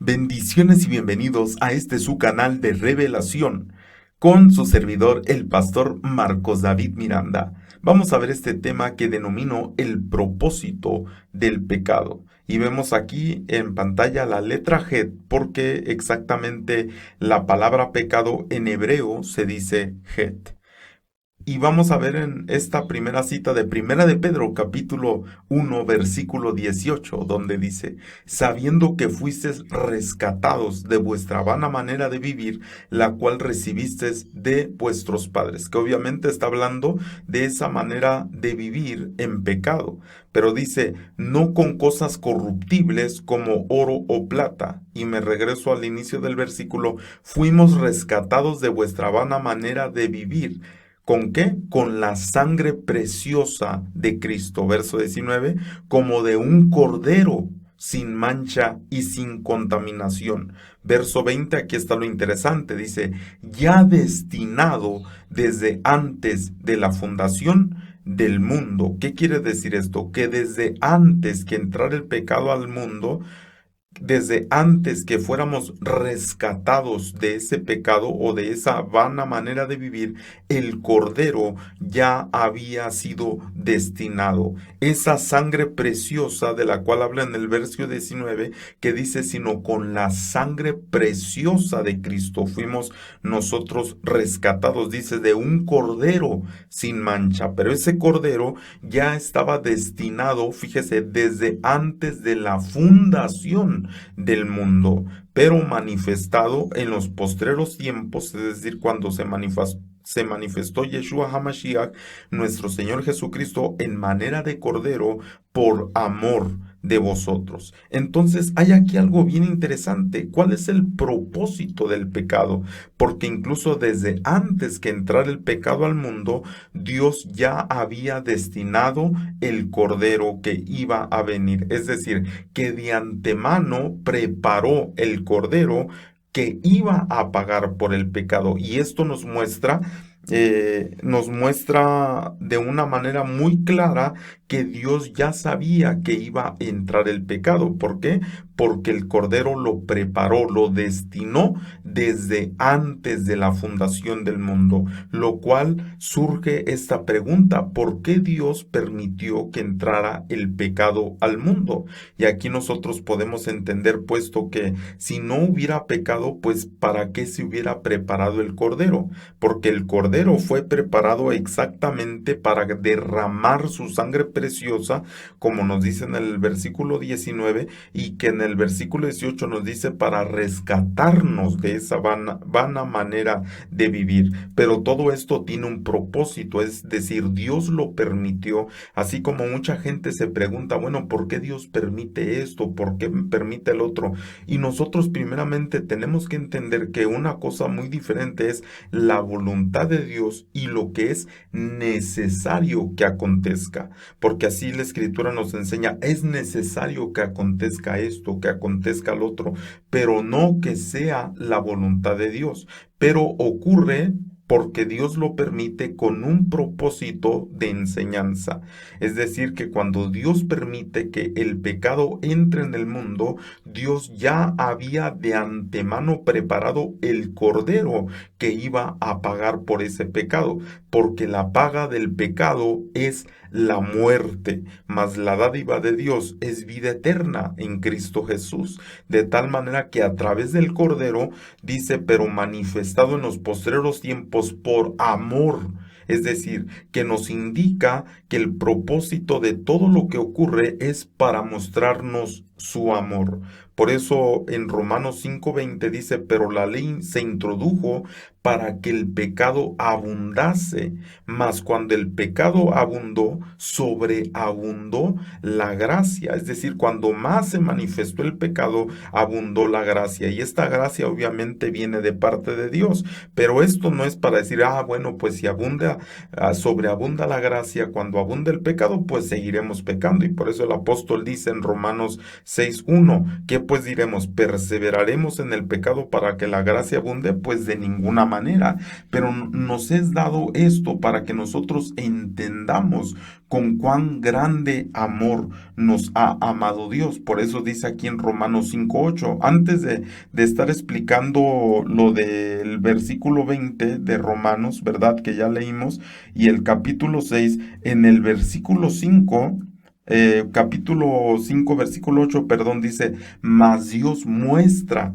Bendiciones y bienvenidos a este su canal de revelación con su servidor el pastor Marcos David Miranda. Vamos a ver este tema que denomino el propósito del pecado. Y vemos aquí en pantalla la letra Het porque exactamente la palabra pecado en hebreo se dice Het. Y vamos a ver en esta primera cita de Primera de Pedro, capítulo 1, versículo 18, donde dice, sabiendo que fuisteis rescatados de vuestra vana manera de vivir, la cual recibisteis de vuestros padres. Que obviamente está hablando de esa manera de vivir en pecado. Pero dice, no con cosas corruptibles como oro o plata. Y me regreso al inicio del versículo, fuimos rescatados de vuestra vana manera de vivir. ¿Con qué? Con la sangre preciosa de Cristo, verso 19, como de un cordero sin mancha y sin contaminación. Verso 20, aquí está lo interesante, dice, ya destinado desde antes de la fundación del mundo. ¿Qué quiere decir esto? Que desde antes que entrara el pecado al mundo, desde antes que fuéramos rescatados de ese pecado o de esa vana manera de vivir, el Cordero ya había sido destinado. Esa sangre preciosa de la cual habla en el verso 19, que dice, sino con la sangre preciosa de Cristo fuimos nosotros rescatados, dice, de un Cordero sin mancha. Pero ese Cordero ya estaba destinado, fíjese, desde antes de la fundación del mundo, pero manifestado en los postreros tiempos, es decir, cuando se manifestó Yeshua HaMashiach, nuestro Señor Jesucristo, en manera de Cordero, por amor de vosotros. Entonces hay aquí algo bien interesante. ¿Cuál es el propósito del pecado? Porque incluso desde antes que entrara el pecado al mundo, Dios ya había destinado el Cordero que iba a venir. Es decir, que de antemano preparó el Cordero que iba a pagar por el pecado. Y esto nos muestra de una manera muy clara que Dios ya sabía que iba a entrar el pecado. ¿Por qué? Porque el Cordero lo preparó, lo destinó desde antes de la fundación del mundo, lo cual surge esta pregunta, ¿por qué Dios permitió que entrara el pecado al mundo? Y aquí nosotros podemos entender, puesto que si no hubiera pecado, pues ¿para qué se hubiera preparado el Cordero? Porque el Cordero fue preparado exactamente para derramar su sangre preciosa, como nos dice en el versículo 19, y que en el versículo 18 nos dice para rescatarnos de esa vana manera de vivir. Pero todo esto tiene un propósito, es decir, Dios lo permitió, así como mucha gente se pregunta, bueno, ¿por qué Dios permite esto? ¿Por qué permite el otro? Y nosotros primeramente tenemos que entender que una cosa muy diferente es la voluntad de Dios y lo que es necesario que acontezca, porque así la Escritura nos enseña, es necesario que acontezca esto, que acontezca lo otro, pero no que sea la voluntad de Dios. Pero ocurre porque Dios lo permite con un propósito de enseñanza. Es decir, que cuando Dios permite que el pecado entre en el mundo, Dios ya había de antemano preparado el Cordero que iba a pagar por ese pecado, porque la paga del pecado es la muerte, mas la dádiva de Dios es vida eterna en Cristo Jesús, de tal manera que a través del Cordero, dice, pero manifestado en los postreros tiempos por amor. Es decir, que nos indica que el propósito de todo lo que ocurre es para mostrarnos su amor. Por eso en Romanos 5:20 dice, pero la ley se introdujo para que el pecado abundase, mas cuando el pecado abundó, sobreabundó la gracia. Es decir, cuando más se manifestó el pecado, abundó la gracia. Y esta gracia obviamente viene de parte de Dios. Pero esto no es para decir, bueno, pues si sobreabunda la gracia, cuando abunda el pecado, pues seguiremos pecando. Y por eso el apóstol dice en Romanos 6:1, ¿qué pues diremos? ¿Perseveraremos en el pecado para que la gracia abunde? Pues de ninguna manera. Pero nos es dado esto para que nosotros entendamos con cuán grande amor nos ha amado Dios. Por eso dice aquí en Romanos 5:8, antes de estar explicando lo del versículo 20 de Romanos, ¿verdad? Que ya leímos, y el capítulo 6, en el versículo 5, capítulo 5 versículo 8, perdón, dice, mas Dios muestra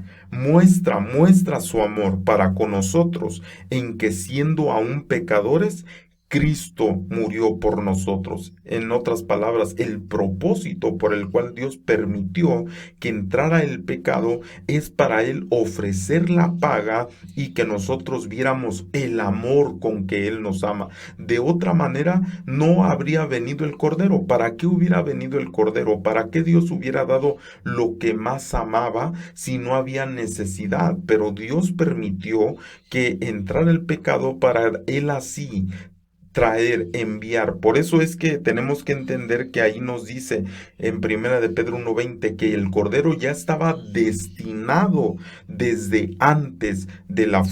su amor para con nosotros, en que siendo aún pecadores, Cristo murió por nosotros. En otras palabras, el propósito por el cual Dios permitió que entrara el pecado es para Él ofrecer la paga y que nosotros viéramos el amor con que Él nos ama. De otra manera, no habría venido el Cordero. ¿Para qué hubiera venido el Cordero? ¿Para qué Dios hubiera dado lo que más amaba si no había necesidad? Pero Dios permitió que entrara el pecado para Él así traer, enviar. Por eso es que tenemos que entender que ahí nos dice en Primera de Pedro 1:20 que el Cordero ya estaba destinado desde antes de la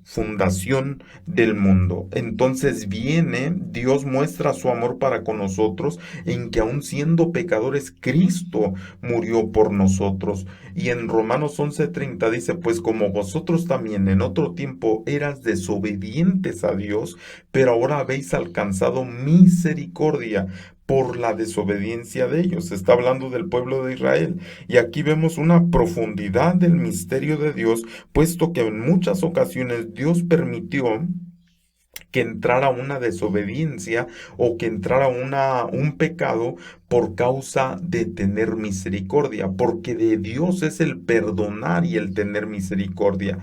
fundación del mundo. Entonces viene, Dios muestra su amor para con nosotros en que aun siendo pecadores, Cristo murió por nosotros. Y en Romanos 11:30 dice, pues como vosotros también en otro tiempo eras desobedientes a Dios, pero ahora habéis alcanzado misericordia por la desobediencia de ellos. Está hablando del pueblo de Israel. Y aquí vemos una profundidad del misterio de Dios, puesto que en muchas ocasiones Dios permitió que entrara una desobediencia o que entrara un pecado por causa de tener misericordia, porque de Dios es el perdonar y el tener misericordia.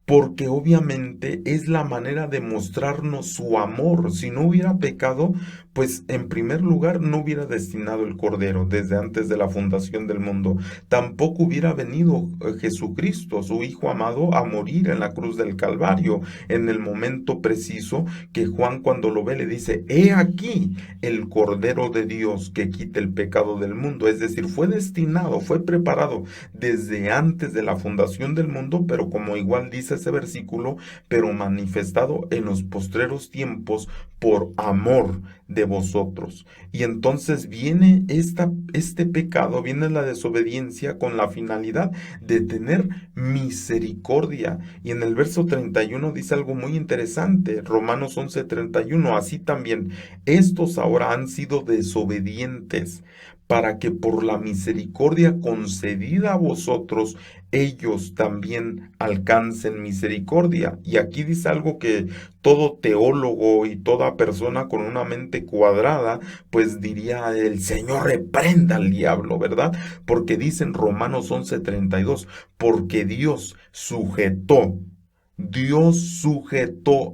Porque obviamente es la manera de mostrarnos su amor. Si no hubiera pecado, pues en primer lugar no hubiera destinado el Cordero desde antes de la fundación del mundo. Tampoco hubiera venido Jesucristo, su Hijo amado, a morir en la cruz del Calvario en el momento preciso que Juan cuando lo ve le dice, he aquí el Cordero de Dios que quita el pecado del mundo. Es decir, fue destinado, fue preparado desde antes de la fundación del mundo, pero como igual dice ese versículo, pero manifestado en los postreros tiempos por amor de vosotros. Y entonces viene este pecado, viene la desobediencia con la finalidad de tener misericordia. Y en el verso 31 dice algo muy interesante, Romanos 11:31, así también estos ahora han sido desobedientes para que por la misericordia concedida a vosotros, ellos también alcancen misericordia. Y aquí dice algo que todo teólogo y toda persona con una mente cuadrada, pues diría, el Señor reprenda al diablo, ¿verdad? Porque dice en Romanos 11:32, porque Dios sujetó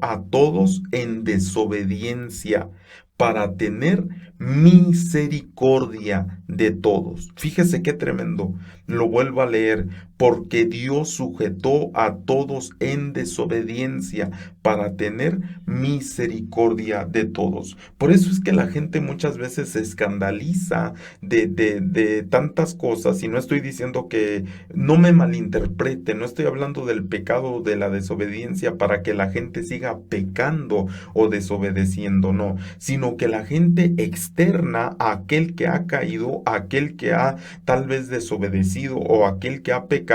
a todos en desobediencia para tener misericordia de todos. Fíjese qué tremendo. Lo vuelvo a leer. Porque Dios sujetó a todos en desobediencia para tener misericordia de todos. Por eso es que la gente muchas veces se escandaliza de tantas cosas, y no estoy diciendo que no me malinterprete, no estoy hablando del pecado de la desobediencia para que la gente siga pecando o desobedeciendo, no, sino que la gente externa a aquel que ha caído, a aquel que ha tal vez desobedecido o aquel que ha pecado,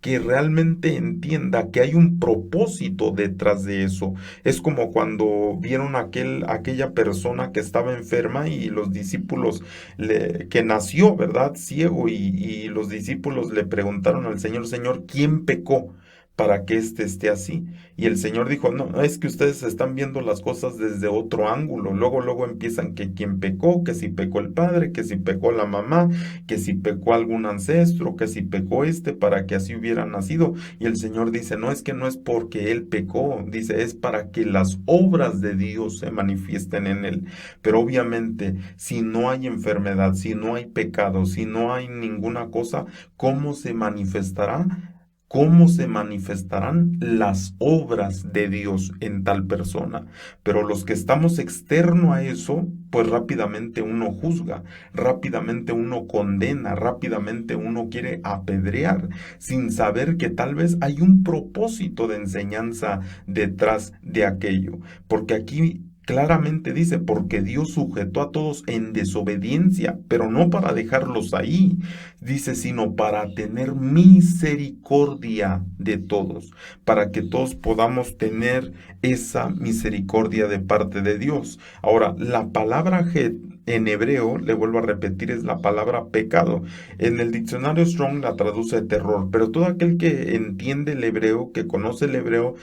que realmente entienda que hay un propósito detrás de eso. Es como cuando vieron aquella persona que estaba enferma y los discípulos que nació, ¿verdad? Ciego, y los discípulos le preguntaron al Señor, Señor, ¿quién pecó para que éste esté así? Y el Señor dijo, no, es que ustedes están viendo las cosas desde otro ángulo. Luego empiezan que quién pecó, que si pecó el padre, que si pecó la mamá, que si pecó algún ancestro, que si pecó para que así hubiera nacido. Y el Señor dice, no, es que no es porque él pecó, dice, es para que las obras de Dios se manifiesten en él. Pero obviamente, si no hay enfermedad, si no hay pecado, si no hay ninguna cosa, ¿cómo se manifestará? cómo se manifestarán las obras de Dios en tal persona. Pero los que estamos externo a eso, pues rápidamente uno juzga, rápidamente uno condena, rápidamente uno quiere apedrear, sin saber que tal vez hay un propósito de enseñanza detrás de aquello. Porque aquí claramente dice, porque Dios sujetó a todos en desobediencia, pero no para dejarlos ahí, dice, sino para tener misericordia de todos, para que todos podamos tener esa misericordia de parte de Dios. Ahora, la palabra het en hebreo, le vuelvo a repetir, es la palabra pecado. En el diccionario Strong la traduce terror, pero todo aquel que entiende el hebreo, que conoce el hebreo,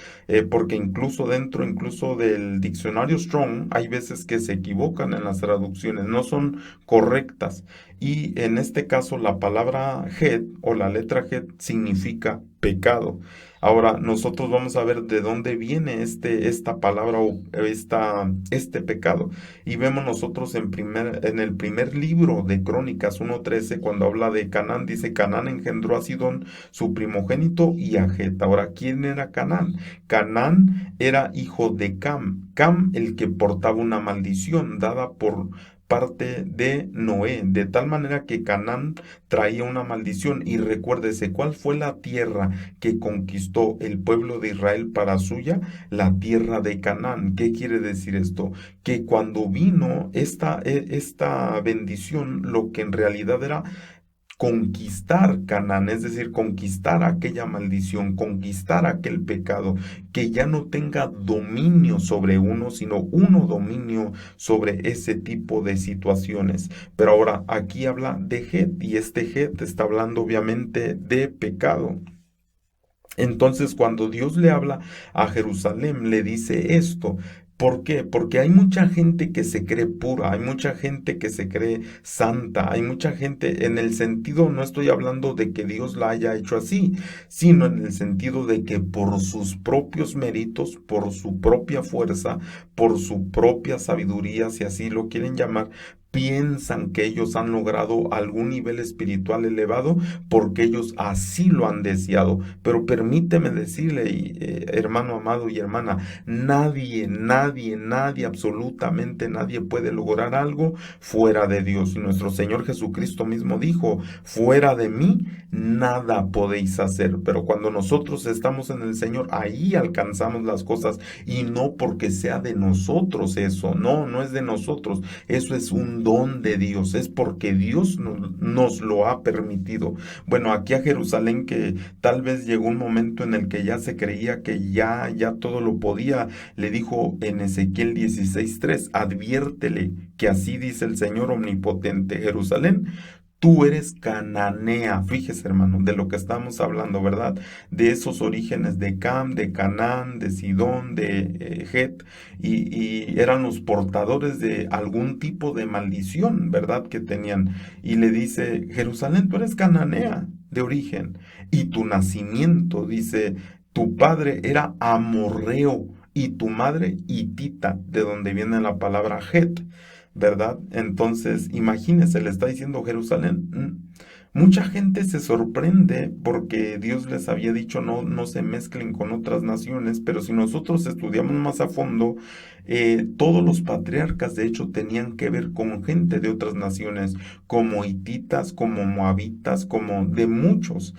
porque incluso del diccionario Strong, hay veces que se equivocan en las traducciones, no son correctas. Y en este caso la palabra het o la letra het significa pecado. Ahora nosotros vamos a ver de dónde viene esta palabra o este pecado. Y vemos nosotros en el primer libro de Crónicas 1:13, cuando habla de Canaán, dice, Canaán engendró a Sidón, su primogénito, y a Het. Ahora, ¿quién era Canaán? Canaán era hijo de Cam. Cam, el que portaba una maldición dada por parte de Noé, de tal manera que Canaán traía una maldición. Y recuérdese, ¿cuál fue la tierra que conquistó el pueblo de Israel para suya? La tierra de Canaán. ¿Qué quiere decir esto? Que cuando vino esta bendición, lo que en realidad era conquistar Canaán, es decir, conquistar aquella maldición, conquistar aquel pecado, que ya no tenga dominio sobre uno, sino uno dominio sobre ese tipo de situaciones. Pero ahora aquí habla de Het, y este Het está hablando obviamente de pecado. Entonces, cuando Dios le habla a Jerusalén, le dice esto. ¿Por qué? Porque hay mucha gente que se cree pura, hay mucha gente que se cree santa, hay mucha gente en el sentido, no estoy hablando de que Dios la haya hecho así, sino en el sentido de que por sus propios méritos, por su propia fuerza, por su propia sabiduría, si así lo quieren llamar, piensan que ellos han logrado algún nivel espiritual elevado porque ellos así lo han deseado. Pero permíteme decirle, hermano amado y hermana, nadie, absolutamente nadie puede lograr algo fuera de Dios. Y nuestro Señor Jesucristo mismo dijo, fuera de mí, nada podéis hacer. Pero cuando nosotros estamos en el Señor, ahí alcanzamos las cosas, y no porque sea de nosotros eso, no es de nosotros, eso es un don de Dios, es porque Dios nos lo ha permitido. Bueno, aquí a Jerusalén, que tal vez llegó un momento en el que ya se creía que ya todo lo podía, le dijo en Ezequiel 16:3, adviértele que así dice el Señor omnipotente, Jerusalén, tú eres cananea. Fíjese, hermano, de lo que estamos hablando, ¿verdad? De esos orígenes de Cam, de Canaán, de Sidón, de Het, y eran los portadores de algún tipo de maldición, ¿verdad? Que tenían. Y le dice, Jerusalén, tú eres cananea de origen, y tu nacimiento, dice, tu padre era amorreo y tu madre hitita, de donde viene la palabra Het, ¿verdad? Entonces, imagínese, le está diciendo Jerusalén. Mucha gente se sorprende porque Dios les había dicho no se mezclen con otras naciones, pero si nosotros estudiamos más a fondo, todos los patriarcas de hecho tenían que ver con gente de otras naciones, como hititas, como moabitas, como de muchos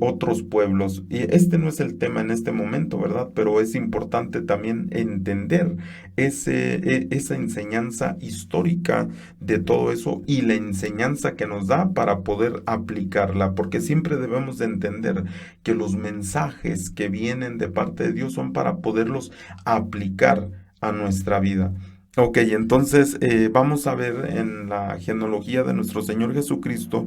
otros pueblos. Y este no es el tema en este momento, ¿verdad? Pero es importante también entender esa enseñanza histórica de todo eso, y la enseñanza que nos da para poder aplicarla, porque siempre debemos de entender que los mensajes que vienen de parte de Dios son para poderlos aplicar a nuestra vida. Ok, entonces vamos a ver en la genealogía de nuestro Señor Jesucristo.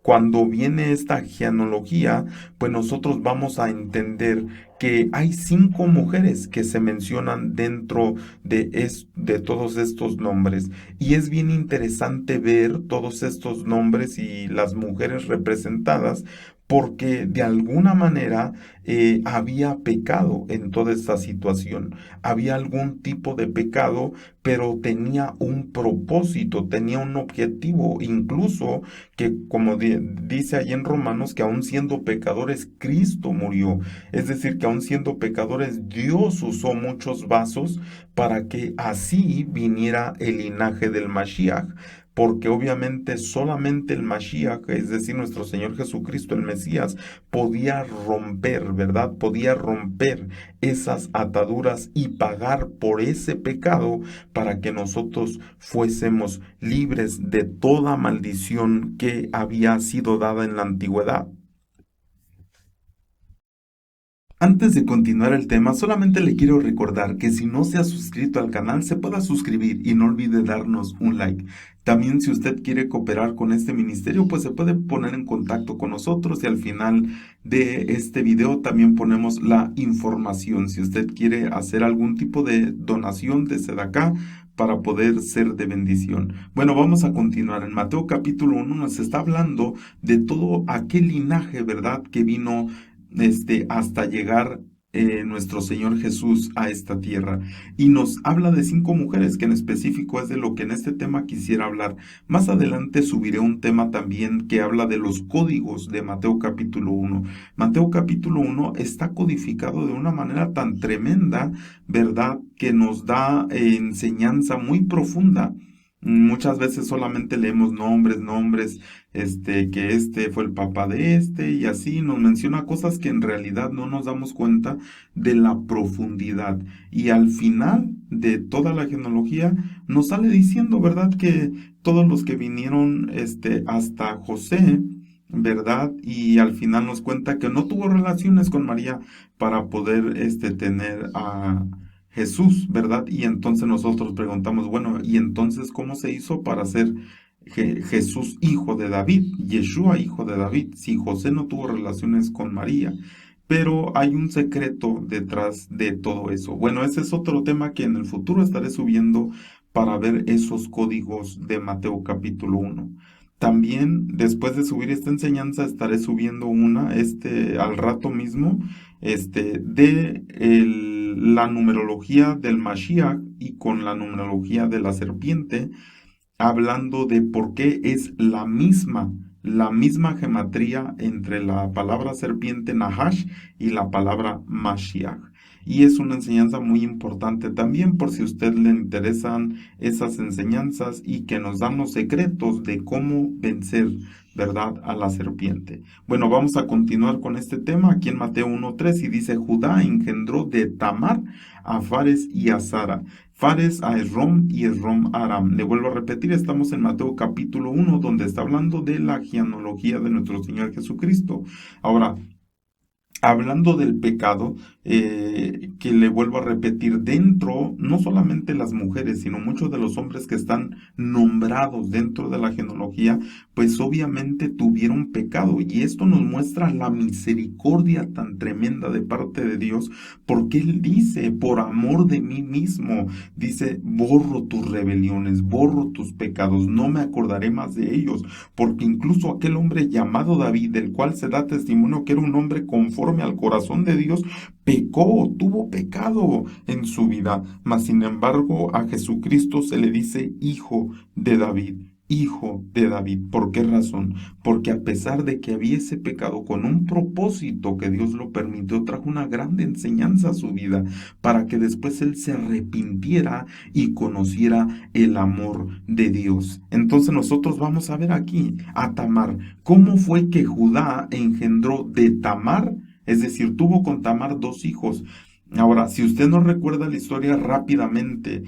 Cuando viene esta genealogía, pues nosotros vamos a entender que hay 5 mujeres que se mencionan dentro de todos estos nombres. Y es bien interesante ver todos estos nombres y las mujeres representadas, porque de alguna manera había pecado en toda esta situación. Había algún tipo de pecado, pero tenía un propósito, tenía un objetivo, incluso que como dice allí en Romanos, que aun siendo pecadores, Cristo murió. Es decir, que aun siendo pecadores, Dios usó muchos vasos para que así viniera el linaje del Mashiach, porque obviamente solamente el Mashiach, es decir, nuestro Señor Jesucristo, el Mesías, podía romper, ¿verdad? Podía romper esas ataduras y pagar por ese pecado para que nosotros fuésemos libres de toda maldición que había sido dada en la antigüedad. Antes de continuar el tema, solamente le quiero recordar que si no se ha suscrito al canal, se pueda suscribir y no olvide darnos un like. También si usted quiere cooperar con este ministerio, pues se puede poner en contacto con nosotros y al final de este video también ponemos la información. Si usted quiere hacer algún tipo de donación desde acá para poder ser de bendición. Bueno, vamos a continuar. En Mateo capítulo 1 nos está hablando de todo aquel linaje, ¿verdad? Que vino hasta llegar nuestro Señor Jesús a esta tierra. Y nos habla de 5 mujeres, que en específico es de lo que en este tema quisiera hablar. Más adelante subiré un tema también que habla de los códigos de Mateo capítulo 1. Mateo capítulo 1 está codificado de una manera tan tremenda, ¿verdad? Que nos da enseñanza muy profunda. Muchas veces solamente leemos nombres, que este fue el papá de este, y así nos menciona cosas que en realidad no nos damos cuenta de la profundidad. Y al final de toda la genealogía nos sale diciendo, ¿verdad? Que todos los que vinieron, hasta José, ¿verdad? Y al final nos cuenta que no tuvo relaciones con María para poder, tener a Jesús, ¿verdad? Y entonces nosotros preguntamos, bueno, ¿y entonces cómo se hizo para ser Jesús hijo de David, Yeshua hijo de David, si José no tuvo relaciones con María? Pero hay un secreto detrás de todo eso. Bueno, ese es otro tema que en el futuro estaré subiendo para ver esos códigos de Mateo capítulo 1. También después de subir esta enseñanza estaré subiendo una, al rato mismo, la numerología del Mashiach y con la numerología de la serpiente, hablando de por qué es la misma gematría entre la palabra serpiente Nahash y la palabra Mashiach. Y es una enseñanza muy importante también por si a usted le interesan esas enseñanzas y que nos dan los secretos de cómo vencer, ¿verdad?, a la serpiente. Bueno, vamos a continuar con este tema aquí en Mateo 1:3 y dice: Judá engendró de Tamar a Fares y a Zara, Fares a Esrom y Esrom a Aram. Le vuelvo a repetir, estamos en Mateo capítulo 1, donde está hablando de la genealogía de nuestro Señor Jesucristo. Ahora, hablando del pecado, que le vuelvo a repetir, dentro, no solamente las mujeres, sino muchos de los hombres que están nombrados dentro de la genealogía, pues obviamente tuvieron pecado. Y esto nos muestra la misericordia tan tremenda de parte de Dios, porque Él dice, por amor de mí mismo, dice, borro tus rebeliones, borro tus pecados, no me acordaré más de ellos, porque incluso aquel hombre llamado David, del cual se da testimonio que era un hombre conforme al corazón de Dios, pecó, tuvo pecado en su vida, mas sin embargo a Jesucristo se le dice hijo de David. Hijo de David. ¿Por qué razón? Porque a pesar de que había ese pecado, con un propósito que Dios lo permitió, trajo una grande enseñanza a su vida para que después él se arrepintiera y conociera el amor de Dios. Entonces nosotros vamos a ver aquí a Tamar. ¿Cómo fue que Judá engendró de Tamar? Es decir, tuvo con Tamar 2 hijos. Ahora, si usted no recuerda la historia rápidamente,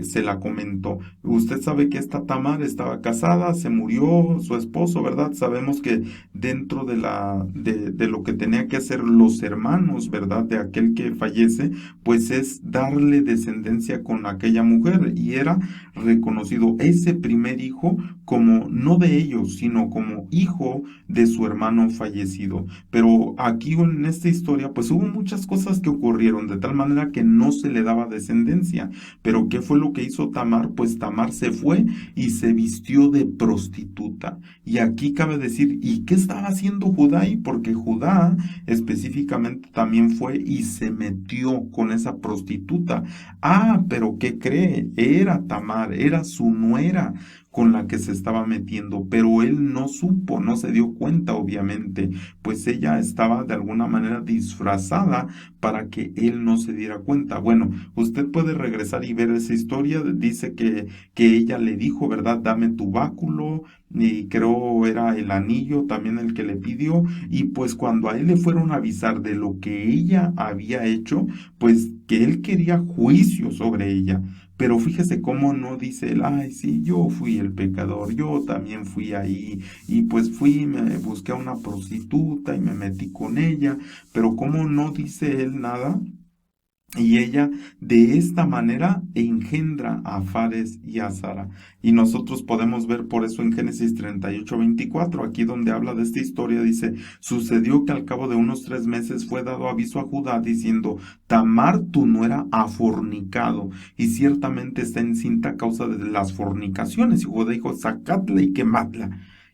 se la comento. Usted sabe que esta Tamar estaba casada, se murió su esposo, ¿verdad? Sabemos que dentro de lo que tenía que hacer los hermanos, ¿verdad? De aquel que fallece, pues es darle descendencia con aquella mujer. Y era reconocido ese primer hijo como no de ellos, sino como hijo de su hermano fallecido. Pero aquí en esta historia, pues hubo muchas cosas que ocurrieron. de tal manera que no se le daba descendencia. Pero ¿qué fue lo que hizo Tamar? Pues Tamar se fue y se vistió de prostituta. Y aquí cabe decir, ¿y qué estaba haciendo Judá ahí? Porque Judá específicamente también fue y se metió con esa prostituta. Ah, pero ¿qué cree? Era Tamar, era su nuera con la que se estaba metiendo, pero él no supo, no se dio cuenta, obviamente, pues ella estaba de alguna manera disfrazada para que él no se diera cuenta. Bueno, usted puede regresar y ver esa historia, dice que ella le dijo, ¿verdad? Dame tu báculo, y creo era el anillo también el que le pidió, y pues cuando a él le fueron a avisar de lo que ella había hecho, pues que él quería juicio sobre ella. Pero fíjese cómo no dice él, ay, sí, yo fui el pecador, yo también fui ahí, y pues fui, me busqué a una prostituta y me metí con ella, pero cómo no dice él nada. Y ella de esta manera engendra a Fares y a Zara. Y nosotros podemos ver por eso en Génesis 38:24, aquí donde habla de esta historia, dice, sucedió que al cabo de unos 3 meses fue dado aviso a Judá diciendo, Tamar tu nuera ha fornicado, y ciertamente está encinta a causa de las fornicaciones. Y Judá dijo, sacadla y quemadla.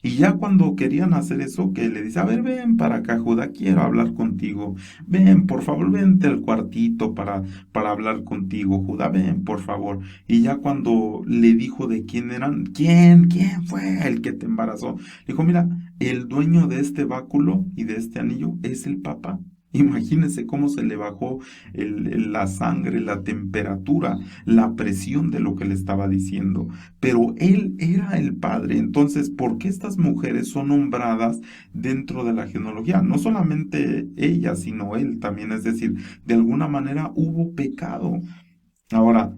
Y ya cuando querían hacer eso, que le dice, a ver, ven para acá, Judá, quiero hablar contigo. Ven, por favor, vente al cuartito para hablar contigo, Judá, ven, por favor. Y ya cuando le dijo de quién eran, ¿quién fue el que te embarazó? Le dijo, mira, el dueño de este báculo y de este anillo es el papá. Imagínese cómo se le bajó la sangre, la temperatura, la presión de lo que le estaba diciendo. Pero él era el padre. Entonces, ¿por qué estas mujeres son nombradas dentro de la genealogía? No solamente ella, sino él también. Es decir, de alguna manera hubo pecado. Ahora,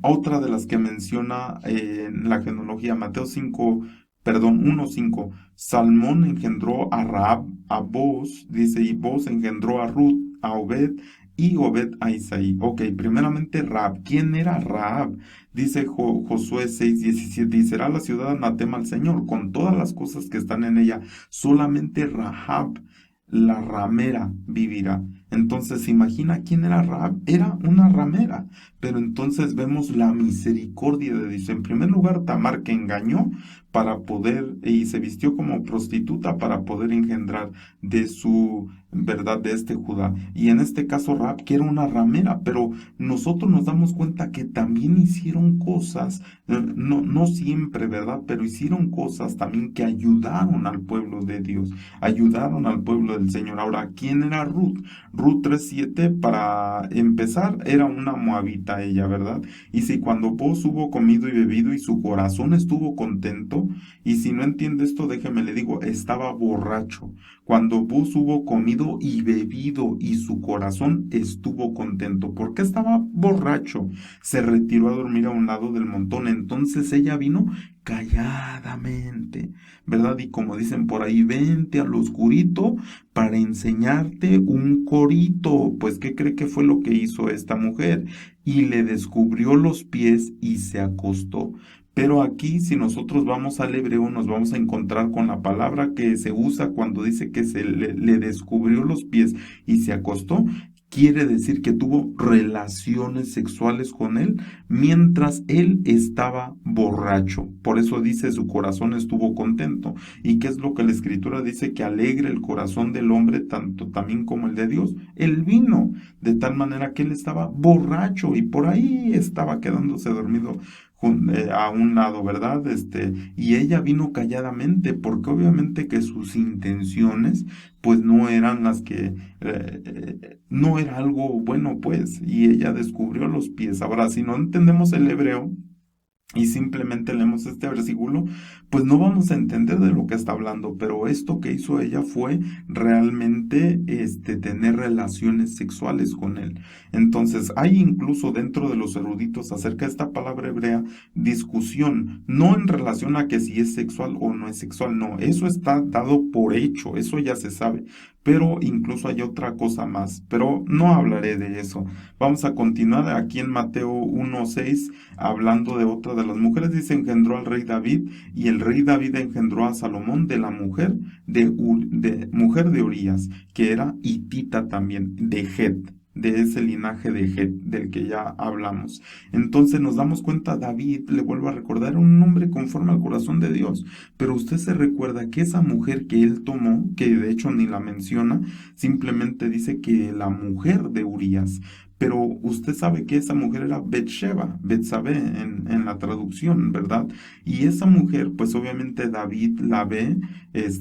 otra de las que menciona en la genealogía, Mateo 5, perdón, 1:5, Salmón engendró a Rahab, a Boz, dice, y Boz engendró a Ruth, a Obed, y Obed a Isaí. Ok, primeramente Rahab. ¿Quién era Rahab? Dice Josué 6:17, y será la ciudad anatema al Señor, con todas las cosas que están en ella. Solamente Rahab, la ramera, vivirá. Entonces, imagina quién era Rahab. Era una ramera. Pero entonces vemos la misericordia de Dios. En primer lugar, Tamar, que engañó para poder, y se vistió como prostituta para poder engendrar de su verdad, de este Judá. Y en este caso, Rahab, que era una ramera. Pero nosotros nos damos cuenta que también hicieron cosas, no siempre, ¿verdad? Pero hicieron cosas también que ayudaron al pueblo de Dios, ayudaron al pueblo del Señor. Ahora, ¿quién era Ruth? Ruth 3:7, para empezar, era una moabita ella, ¿verdad? Y si cuando Boz hubo comido y bebido y su corazón estuvo contento, y si no entiende esto, déjeme le digo, estaba borracho. Cuando Boz hubo comido y bebido y su corazón estuvo contento, porque estaba borracho, se retiró a dormir a un lado del montón. Entonces ella vino calladamente, ¿verdad? Y como dicen por ahí, vente al oscurito para enseñarte un corito. Pues, ¿qué cree que fue lo que hizo esta mujer? Y le descubrió los pies y se acostó. Pero aquí, si nosotros vamos al hebreo, nos vamos a encontrar con la palabra que se usa cuando dice que le descubrió los pies y se acostó. Quiere decir que tuvo relaciones sexuales con él mientras él estaba borracho. Por eso dice su corazón estuvo contento. ¿Y qué es lo que la escritura dice? Que alegra el corazón del hombre tanto también como el de Dios. El vino, de tal manera que él estaba borracho y por ahí estaba quedándose dormido a un lado, ¿verdad? Y ella vino calladamente, porque obviamente que sus intenciones, pues no eran las que, no era algo bueno, pues, y ella descubrió los pies. Ahora, si no entendemos el hebreo, y simplemente leemos este versículo, pues no vamos a entender de lo que está hablando, pero esto que hizo ella fue realmente tener relaciones sexuales con él. Entonces, hay incluso dentro de los eruditos acerca de esta palabra hebrea discusión, no en relación a que si es sexual o no es sexual, no, eso está dado por hecho, eso ya se sabe. Pero incluso hay otra cosa más, pero no hablaré de eso. Vamos a continuar aquí en Mateo 1:6, hablando de otra de las mujeres. Dice, engendró al rey David, y el rey David engendró a Salomón de la mujer de Urías, que era hitita también, de Het. de ese linaje de Het del que ya hablamos. Entonces nos damos cuenta, David, le vuelvo a recordar, era un hombre conforme al corazón de Dios, pero usted se recuerda que esa mujer que él tomó, que de hecho ni la menciona, simplemente dice que la mujer de Urías. Pero usted sabe que esa mujer era Betsheba, Betsabé en la traducción, ¿verdad? Y esa mujer, pues obviamente David la ve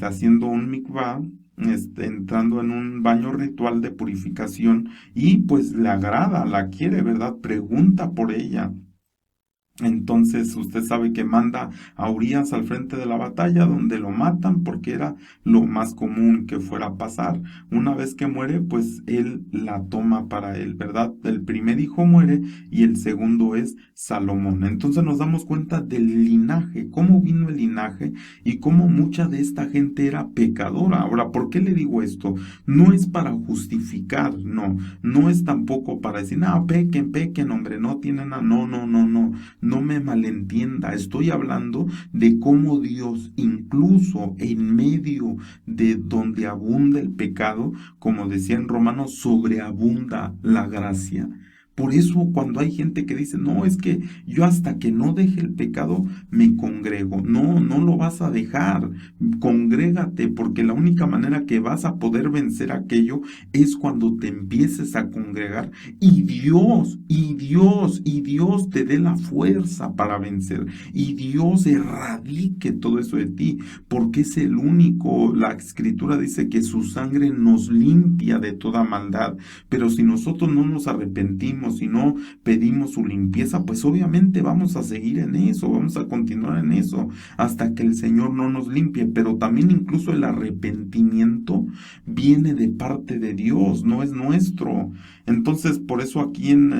haciendo un mikvah, entrando en un baño ritual de purificación y pues le agrada, la quiere, ¿verdad? Pregunta por ella. Entonces usted sabe que manda a Urías al frente de la batalla donde lo matan porque era lo más común que fuera a pasar. Una vez que muere, pues él la toma para él, ¿verdad? El primer hijo muere y el segundo es Salomón. Entonces nos damos cuenta del linaje, cómo vino el linaje y cómo mucha de esta gente era pecadora. Ahora, ¿por qué le digo esto? No es para justificar, no es tampoco para decir, pequen, hombre, no tienen nada, no. No me malentienda, estoy hablando de cómo Dios, incluso en medio de donde abunda el pecado, como decía en Romanos, sobreabunda la gracia. Por eso cuando hay gente que dice, no, es que yo hasta que no deje el pecado me congrego. No lo vas a dejar. Congrégate, porque la única manera que vas a poder vencer aquello es cuando te empieces a congregar y Dios te dé la fuerza para vencer y Dios erradique todo eso de ti, porque es el único. La escritura dice que su sangre nos limpia de toda maldad, pero si nosotros no nos arrepentimos, si no pedimos su limpieza, pues obviamente vamos a seguir en eso, vamos a continuar en eso hasta que el Señor no nos limpie. Pero también incluso el arrepentimiento viene de parte de Dios, no es nuestro. Entonces, por eso aquí en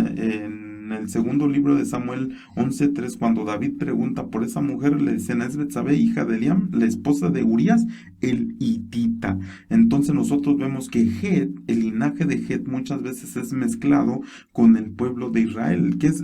el segundo libro de Samuel 11:3, cuando David pregunta por esa mujer, le dicen, es Betsabé, hija de Eliam, la esposa de Urías, el hitita. Entonces nosotros vemos que Het, el linaje de Het, muchas veces es mezclado con el pueblo de Israel, que es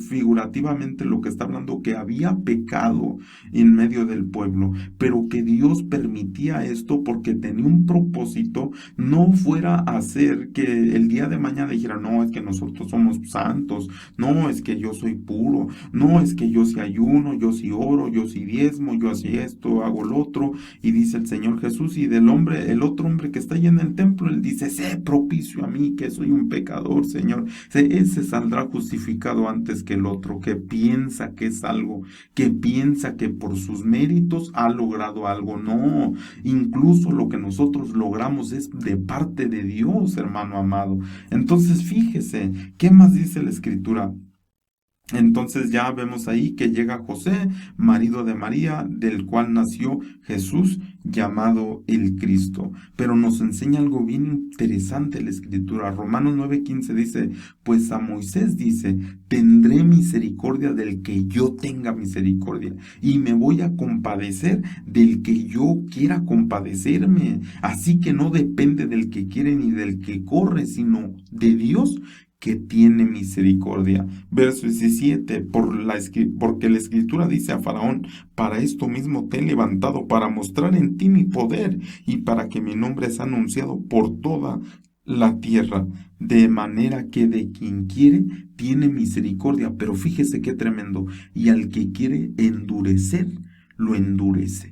figurativamente lo que está hablando, que había pecado en medio del pueblo, pero que Dios permitía esto porque tenía un propósito. No fuera a hacer que el día de mañana dijera, no, es que nosotros somos santos, no, es que yo soy puro, no, es que yo sí ayuno, yo sí oro, yo sí diezmo, yo así esto, hago lo otro. Y dice el Señor Jesús, y del hombre, el otro hombre que está ahí en el templo, él dice, sé propicio a mí, que soy un pecador, Señor. Ese saldrá justificado antes que el otro, que piensa que es algo, que piensa que por sus méritos ha logrado algo. No, incluso lo que nosotros logramos es de parte de Dios, hermano amado. Entonces fíjese, ¿qué más dice la Escritura? Entonces ya vemos ahí que llega José, marido de María, del cual nació Jesús, llamado el Cristo. Pero nos enseña algo bien interesante la Escritura. Romanos 9:15 dice, pues a Moisés dice, tendré misericordia del que yo tenga misericordia, y me voy a compadecer del que yo quiera compadecerme. Así que no depende del que quiere ni del que corre, sino de Dios, que tiene misericordia. Verso 17, porque la Escritura dice a Faraón, para esto mismo te he levantado, para mostrar en ti mi poder, y para que mi nombre sea anunciado por toda la tierra, de manera que de quien quiere tiene misericordia. Pero fíjese qué tremendo, y al que quiere endurecer, lo endurece.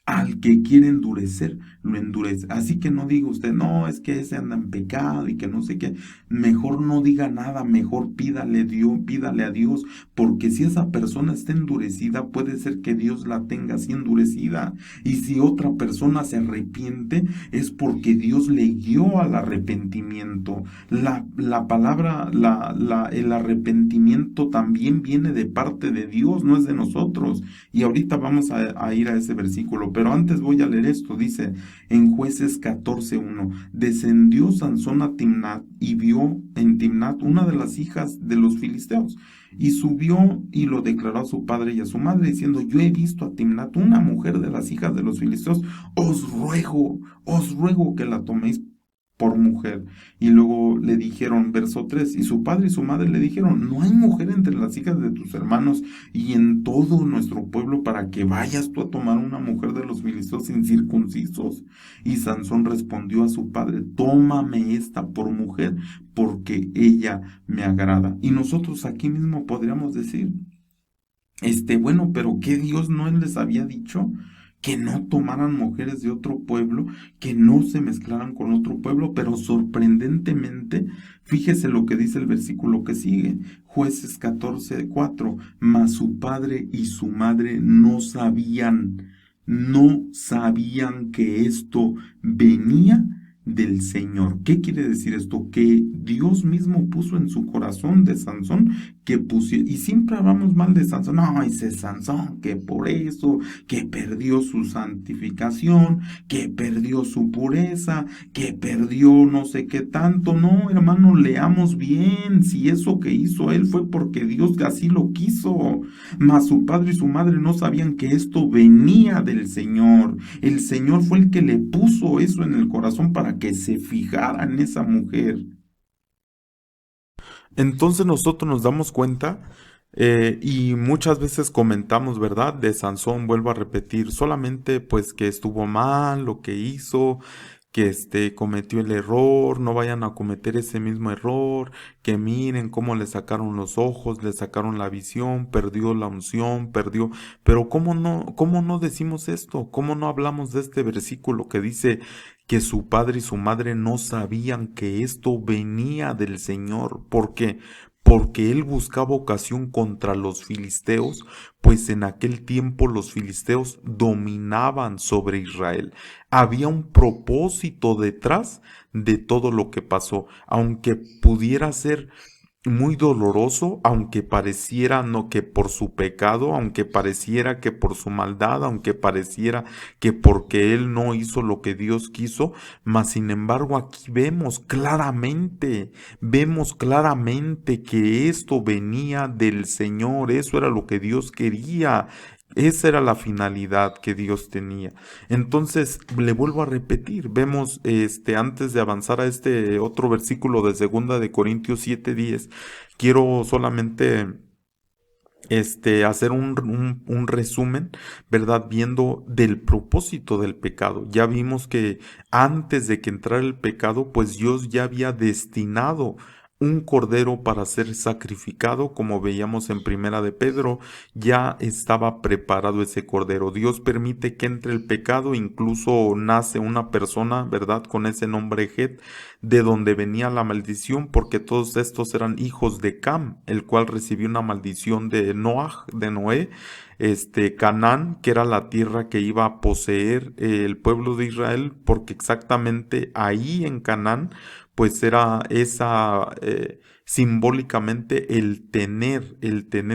Al que quiere endurecer, lo endurece. Así que no diga usted, no, es que ese anda en pecado y que no sé qué. Mejor no diga nada, mejor pídale a Dios, porque si esa persona está endurecida, puede ser que Dios la tenga así endurecida. Y si otra persona se arrepiente, es porque Dios le guió al arrepentimiento. La palabra, el arrepentimiento también viene de parte de Dios, no es de nosotros. Y ahorita vamos a ir a ese versículo, pero antes voy a leer esto. Dice en Jueces 14:1, descendió Sansón a Timnat y vio en Timnat una de las hijas de los filisteos, y subió y lo declaró a su padre y a su madre, diciendo, yo he visto a Timnat, una mujer de las hijas de los filisteos, os ruego que la toméis por mujer. Y luego le dijeron, verso 3, y su padre y su madre le dijeron, no hay mujer entre las hijas de tus hermanos y en todo nuestro pueblo para que vayas tú a tomar una mujer de los filisteos incircuncisos. Y Sansón respondió a su padre, tómame esta por mujer, porque ella me agrada. Y nosotros aquí mismo podríamos decir, bueno, pero ¿qué Dios no les había dicho? Que no tomaran mujeres de otro pueblo, que no se mezclaran con otro pueblo, pero sorprendentemente, fíjese lo que dice el versículo que sigue, Jueces 14:4, mas su padre y su madre no sabían que esto venía del Señor. ¿Qué quiere decir esto? Que Dios mismo puso en su corazón de Sansón que pusiera, y siempre hablamos mal de Sansón, no, ese Sansón, que por eso, que perdió su santificación, que perdió su pureza, que perdió no sé qué tanto. No, hermano, leamos bien, si eso que hizo él fue porque Dios así lo quiso, mas su padre y su madre no sabían que esto venía del Señor. El Señor fue el que le puso eso en el corazón para que se fijara en esa mujer. Entonces nosotros nos damos cuenta y muchas veces comentamos, ¿verdad? De Sansón, vuelvo a repetir, solamente pues que estuvo mal lo que hizo, que cometió el error, no vayan a cometer ese mismo error, que miren cómo le sacaron los ojos, le sacaron la visión, perdió la unción, perdió, pero cómo no decimos esto? ¿Cómo no hablamos de este versículo que dice que su padre y su madre no sabían que esto venía del Señor? ¿Por qué? Porque él buscaba ocasión contra los filisteos, pues en aquel tiempo los filisteos dominaban sobre Israel. Había un propósito detrás de todo lo que pasó, aunque pudiera ser muy doloroso, aunque pareciera no que por su pecado, aunque pareciera que por su maldad, aunque pareciera que porque él no hizo lo que Dios quiso, mas sin embargo aquí vemos claramente que esto venía del Señor, eso era lo que Dios quería. Esa era la finalidad que Dios tenía. Entonces, le vuelvo a repetir, vemos antes de avanzar a este otro versículo de segunda de Corintios 7:10, quiero solamente hacer un resumen, ¿verdad? Viendo del propósito del pecado. Ya vimos que antes de que entrara el pecado, pues Dios ya había destinado un cordero para ser sacrificado, como veíamos en Primera de Pedro, ya estaba preparado ese cordero. Dios permite que entre el pecado, incluso nace una persona, ¿verdad? Con ese nombre Het, de donde venía la maldición, porque todos estos eran hijos de Cam, el cual recibió una maldición de Noé, Canaán, que era la tierra que iba a poseer el pueblo de Israel, porque exactamente ahí en Canaán, pues era esa, simbólicamente el tener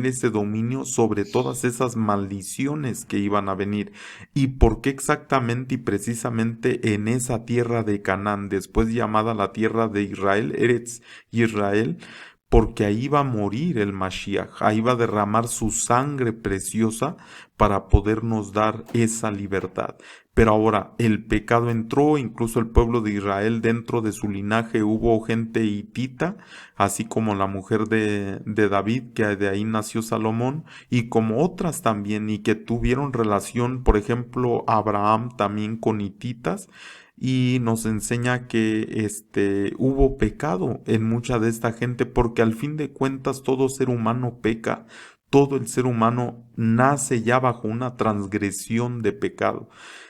ese dominio sobre todas esas maldiciones que iban a venir. ¿Y por qué exactamente y precisamente en esa tierra de Canaán, después llamada la tierra de Israel, Eretz Israel? Porque ahí va a morir el Mashiach, ahí va a derramar su sangre preciosa para podernos dar esa libertad. Pero ahora el pecado entró, incluso el pueblo de Israel, dentro de su linaje hubo gente hitita, así como la mujer de David, que de ahí nació Salomón, y como otras también, y que tuvieron relación, por ejemplo, Abraham también con hititas, y nos enseña que hubo pecado en mucha de esta gente, porque al fin de cuentas todo ser humano peca. Todo el ser humano nace ya bajo una transgresión de pecado.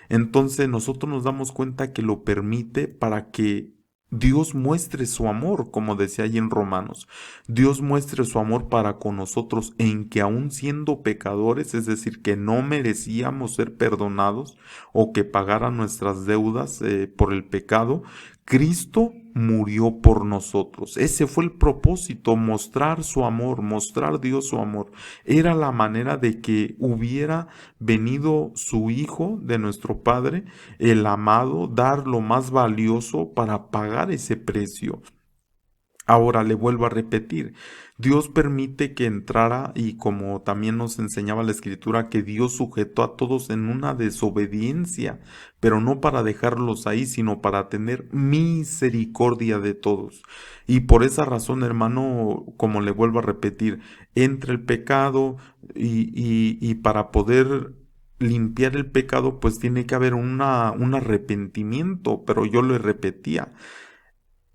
Entonces nosotros nos damos cuenta que lo permite para que Dios muestre su amor, como decía allí en Romanos. Dios muestre su amor para con nosotros en que aun siendo pecadores, es decir, que no merecíamos ser perdonados o que pagaran nuestras deudas por el pecado, Cristo murió por nosotros. Ese fue el propósito, mostrar su amor, mostrar Dios su amor. Era la manera de que hubiera venido su Hijo de nuestro Padre, el amado, dar lo más valioso para pagar ese precio. Ahora le vuelvo a repetir, Dios permite que entrara y como también nos enseñaba la escritura, que Dios sujetó a todos en una desobediencia, pero no para dejarlos ahí, sino para tener misericordia de todos. Y por esa razón, hermano, como le vuelvo a repetir, entra el pecado y para poder limpiar el pecado, pues tiene que haber un arrepentimiento, pero yo le repetía.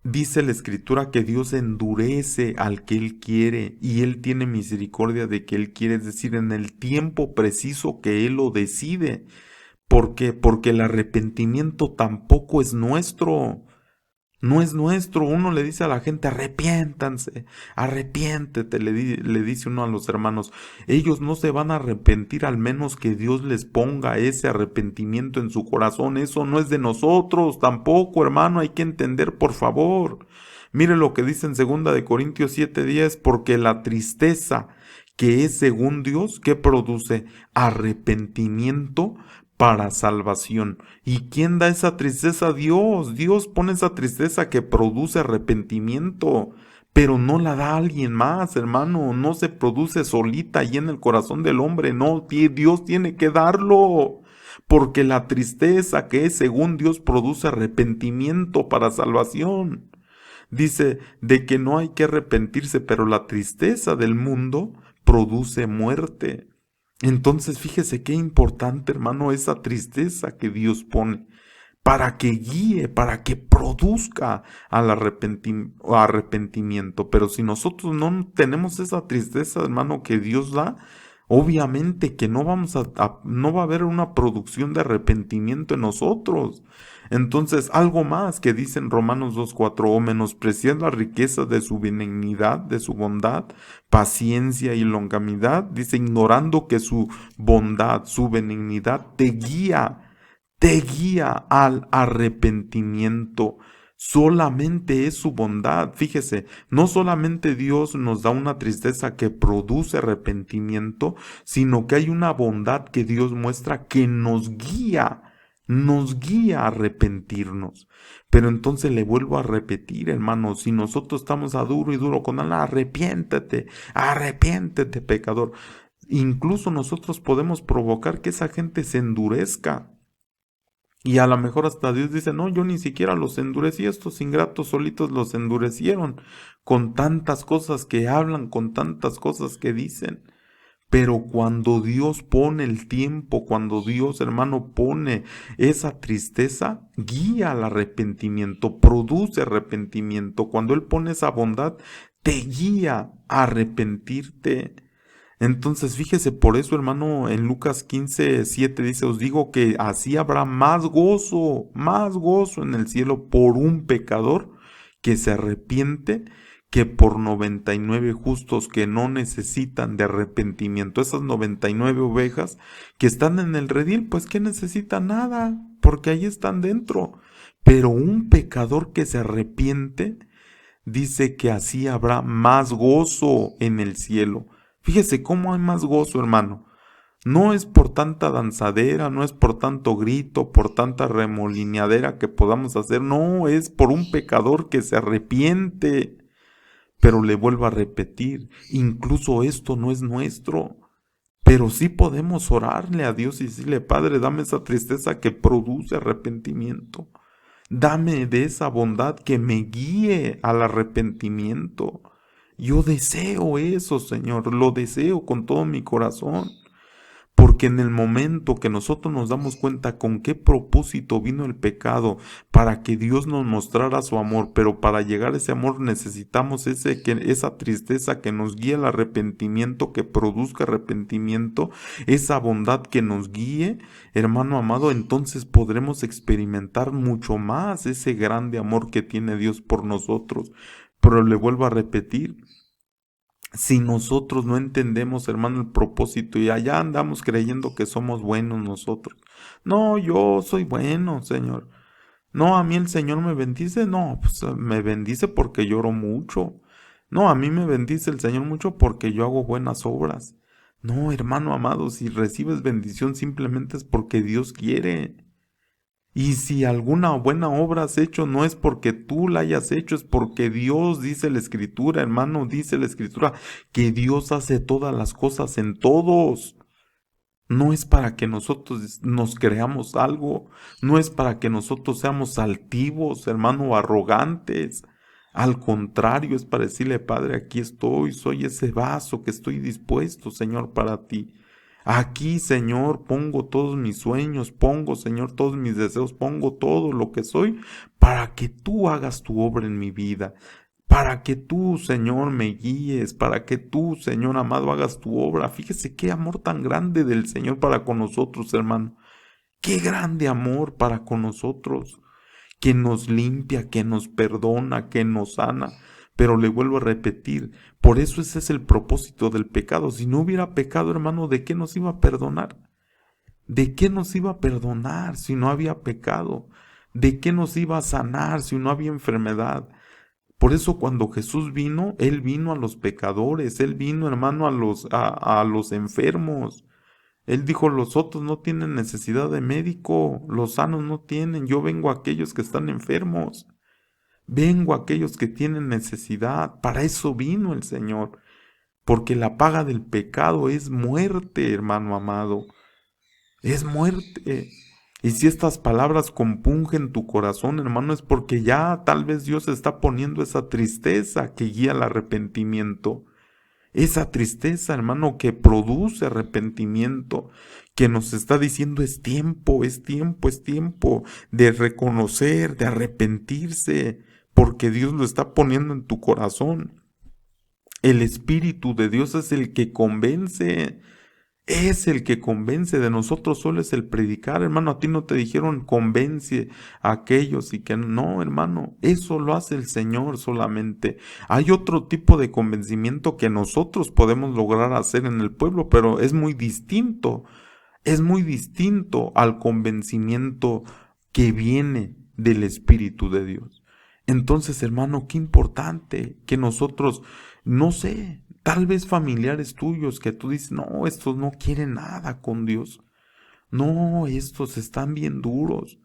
Dice la escritura que Dios endurece al que Él quiere y Él tiene misericordia de que Él quiere, es decir, en el tiempo preciso que Él lo decide. ¿Por qué? Porque el arrepentimiento tampoco es nuestro. No es nuestro. Uno le dice a la gente, arrepiéntanse, arrepiéntete, le dice uno a los hermanos. Ellos no se van a arrepentir al menos que Dios les ponga ese arrepentimiento en su corazón. Eso no es de nosotros tampoco, hermano, hay que entender, por favor. Mire lo que dice en 2 Corintios 7:10, porque la tristeza que es según Dios, ¿qué produce? Arrepentimiento para salvación. ¿Y quién da esa tristeza? Dios. Dios pone esa tristeza que produce arrepentimiento, pero no la da alguien más, hermano. No se produce solita ahí en el corazón del hombre. No, Dios tiene que darlo. Porque la tristeza que es según Dios produce arrepentimiento para salvación. Dice de que no hay que arrepentirse, pero la tristeza del mundo produce muerte. Entonces, fíjese qué importante, hermano, esa tristeza que Dios pone para que guíe, para que produzca al arrepentimiento. Pero si nosotros no tenemos esa tristeza, hermano, que Dios da, obviamente que no no va a haber una producción de arrepentimiento en nosotros. Entonces, algo más que dice en Romanos 2:4, o menospreciar la riqueza de su benignidad, de su bondad, paciencia y longanimidad, dice, ignorando que su bondad, su benignidad te guía al arrepentimiento. Solamente es su bondad. Fíjese, no solamente Dios nos da una tristeza que produce arrepentimiento, sino que hay una bondad que Dios muestra que nos guía a arrepentirnos. Pero entonces le vuelvo a repetir, hermano, si nosotros estamos a duro y duro con Allah, arrepiéntete, arrepiéntete, pecador. Incluso nosotros podemos provocar que esa gente se endurezca. Y a lo mejor hasta Dios dice, no, yo ni siquiera los endurecí, estos ingratos solitos los endurecieron, con tantas cosas que hablan, con tantas cosas que dicen. Pero cuando Dios pone el tiempo, cuando Dios, hermano, pone esa tristeza, guía al arrepentimiento, produce arrepentimiento. Cuando Él pone esa bondad, te guía a arrepentirte. Entonces, fíjese, por eso, hermano, en Lucas 15:7 dice, os digo que así habrá más gozo en el cielo por un pecador que se arrepiente que por 99 justos que no necesitan de arrepentimiento. Esas 99 ovejas que están en el redil, pues que necesitan nada, porque ahí están dentro. Pero un pecador que se arrepiente, dice que así habrá más gozo en el cielo. Fíjese cómo hay más gozo, hermano. No es por tanta danzadera, no es por tanto grito, por tanta remolineadera que podamos hacer, no, es por un pecador que se arrepiente. Pero le vuelvo a repetir, incluso esto no es nuestro. Pero sí podemos orarle a Dios y decirle, Padre, dame esa tristeza que produce arrepentimiento. Dame de esa bondad que me guíe al arrepentimiento. Yo deseo eso, Señor, lo deseo con todo mi corazón. Porque en el momento que nosotros nos damos cuenta con qué propósito vino el pecado, para que Dios nos mostrara su amor, pero para llegar a ese amor necesitamos esa tristeza que nos guíe al arrepentimiento, que produzca arrepentimiento, esa bondad que nos guíe, hermano amado, entonces podremos experimentar mucho más ese grande amor que tiene Dios por nosotros. Pero le vuelvo a repetir, si nosotros no entendemos, hermano, el propósito y allá andamos creyendo que somos buenos nosotros. No, yo soy bueno, Señor. No, a mí el Señor me bendice. No, pues me bendice porque lloro mucho. No, a mí me bendice el Señor mucho porque yo hago buenas obras. No, hermano amado, si recibes bendición simplemente es porque Dios quiere. Y si alguna buena obra has hecho, no es porque tú la hayas hecho, es porque Dios, dice la Escritura, hermano, dice la Escritura, que Dios hace todas las cosas en todos. No es para que nosotros nos creamos algo, no es para que nosotros seamos altivos, hermano, o arrogantes. Al contrario, es para decirle, Padre, aquí estoy, soy ese vaso que estoy dispuesto, Señor, para ti. Aquí, Señor, pongo todos mis sueños, pongo, Señor, todos mis deseos, pongo todo lo que soy para que tú hagas tu obra en mi vida, para que tú, Señor, me guíes, para que tú, Señor amado, hagas tu obra. Fíjese qué amor tan grande del Señor para con nosotros, hermano. Qué grande amor para con nosotros, que nos limpia, que nos perdona, que nos sana. Pero le vuelvo a repetir, por eso ese es el propósito del pecado. Si no hubiera pecado, hermano, ¿de qué nos iba a perdonar? ¿De qué nos iba a perdonar si no había pecado? ¿De qué nos iba a sanar si no había enfermedad? Por eso cuando Jesús vino, Él vino a los pecadores, Él vino, hermano, a los enfermos. Él dijo, los otros no tienen necesidad de médico, los sanos no tienen, yo vengo a aquellos que están enfermos, vengo a aquellos que tienen necesidad. Para eso vino el Señor, porque la paga del pecado es muerte, hermano amado, es muerte. Y si estas palabras compungen tu corazón, hermano, es porque ya tal vez Dios está poniendo esa tristeza que guía al arrepentimiento. Esa tristeza, hermano, que produce arrepentimiento, que nos está diciendo es tiempo, es tiempo, es tiempo de reconocer, de arrepentirse, porque Dios lo está poniendo en tu corazón. El Espíritu de Dios es el que convence. Es el que convence, de nosotros solo es el predicar, hermano. A ti no te dijeron convence a aquellos y que no, hermano, eso lo hace el Señor solamente. Hay otro tipo de convencimiento que nosotros podemos lograr hacer en el pueblo, pero es muy distinto al convencimiento que viene del Espíritu de Dios. Entonces, hermano, qué importante que nosotros, no sé, tal vez familiares tuyos que tú dices, no, estos no quieren nada con Dios. No, estos están bien duros.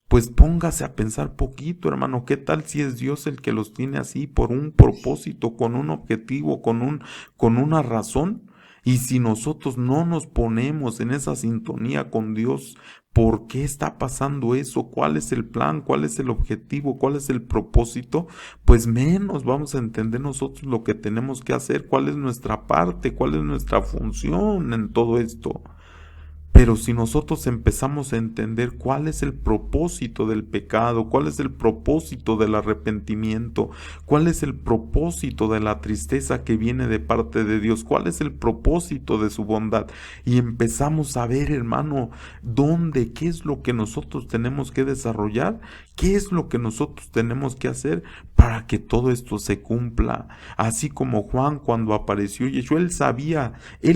Pues póngase a pensar poquito, hermano, ¿qué tal si es Dios el que los tiene así por un propósito, con un objetivo, con una razón? Y si nosotros no nos ponemos en esa sintonía con Dios, ¿por qué está pasando eso? ¿Cuál es el plan? ¿Cuál es el objetivo? ¿Cuál es el propósito? Pues menos vamos a entender nosotros lo que tenemos que hacer, cuál es nuestra parte, cuál es nuestra función en todo esto. Pero si nosotros empezamos a entender cuál es el propósito del pecado, cuál es el propósito del arrepentimiento, cuál es el propósito de la tristeza que viene de parte de Dios, cuál es el propósito de su bondad, y empezamos a ver, hermano, dónde, qué es lo que nosotros tenemos que desarrollar, qué es lo que nosotros tenemos que hacer para que todo esto se cumpla. Así como Juan cuando apareció Yeshua, él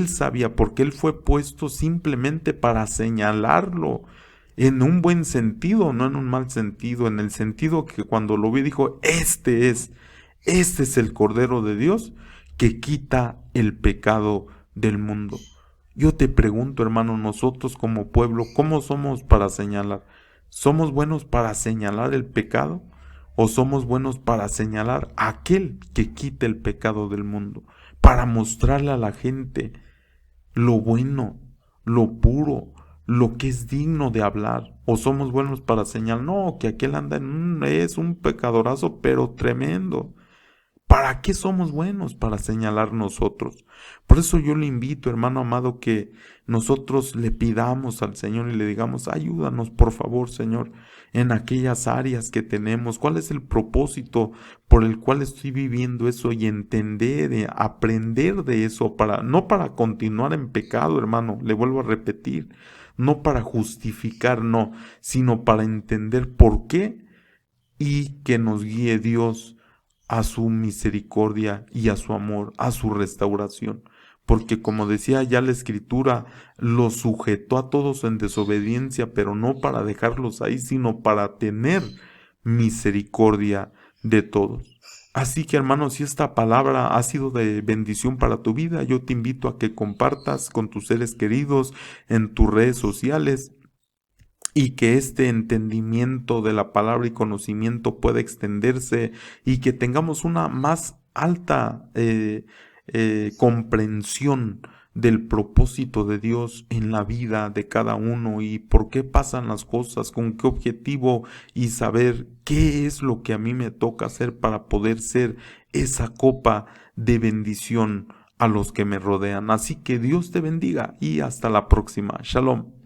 sabía porque él fue puesto simplemente para señalarlo en un buen sentido, no en un mal sentido, en el sentido que cuando lo vi dijo, este es el Cordero de Dios que quita el pecado del mundo. Yo te pregunto, hermano, nosotros como pueblo, ¿cómo somos para señalar? ¿Somos buenos para señalar el pecado? ¿O somos buenos para señalar a aquel que quita el pecado del mundo? Para mostrarle a la gente lo bueno, lo puro, lo que es digno de hablar. ¿O somos buenos para señalar, no, que aquel anda es un pecadorazo, pero tremendo? ¿Para qué somos buenos? Para señalar nosotros. Por eso yo le invito, hermano amado, que nosotros le pidamos al Señor y le digamos, ayúdanos por favor, Señor, en aquellas áreas que tenemos. ¿Cuál es el propósito por el cual estoy viviendo eso? Y entender, aprender de eso, no para continuar en pecado, hermano, le vuelvo a repetir, no para justificar, no, sino para entender por qué y que nos guíe Dios a su misericordia y a su amor, a su restauración. Porque como decía ya la Escritura, los sujetó a todos en desobediencia, pero no para dejarlos ahí, sino para tener misericordia de todos. Así que hermanos, si esta palabra ha sido de bendición para tu vida, yo te invito a que compartas con tus seres queridos en tus redes sociales y que este entendimiento de la palabra y conocimiento pueda extenderse y que tengamos una más alta comprensión del propósito de Dios en la vida de cada uno y por qué pasan las cosas, con qué objetivo y saber qué es lo que a mí me toca hacer para poder ser esa copa de bendición a los que me rodean. Así que Dios te bendiga y hasta la próxima. Shalom.